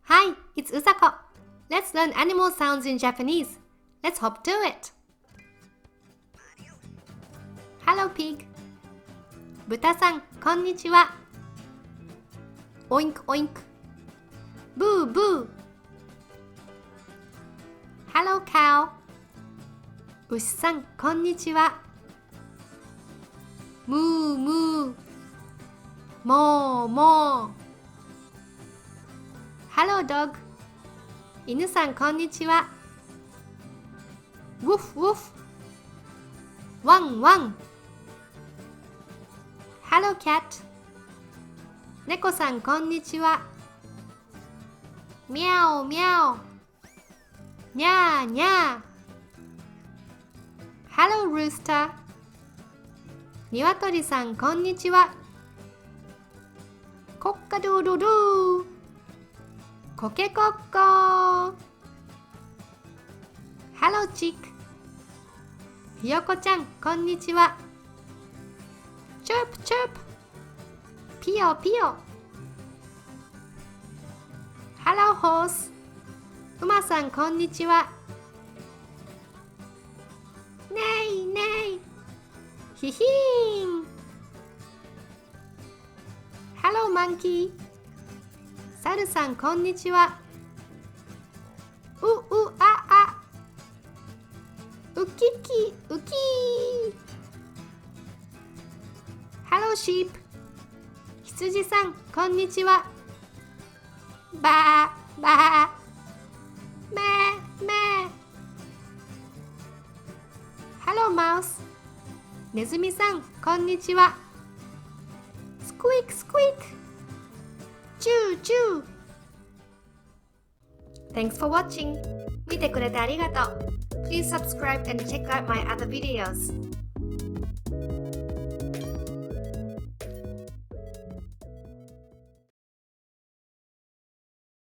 Hi, it's Usako. Let's learn animal sounds in Japanese. Let's hop to it. Hello, pig. 豚さん、こんにちは。オインクオインク。ブーブー。Hello, cow. 牛さん、こんにちは。ムームー。モーモー。Hello, dog. 犬さん、こんにちは。Woof Woof. ワンワン。Hello, cat. 猫さん、こんにちは。ミャオミャオ。にゃーにゃー。Hello, Rooster. 鶏さん、こんにちは。コッカドゥドゥドゥ。コケコッコー。Hello, chick. ひよこちゃん、こんにちは。チュープチュープ。ピヨピヨ。Hello, horse. 馬さん、こんにちは。ネイネイ。ヒヒーン。Hello, monkey. 猿さん、こんにちは。うああ。ウキキウキー。Hello, sheep. 羊さん、こんにちは。バーバー。めーめー。Hello, mouse. ネズミさん、こんにちは。Squeak Squeak. チューチュー。Thanks for watching. 見てくれてありがとう。Please subscribe and check out my other videos.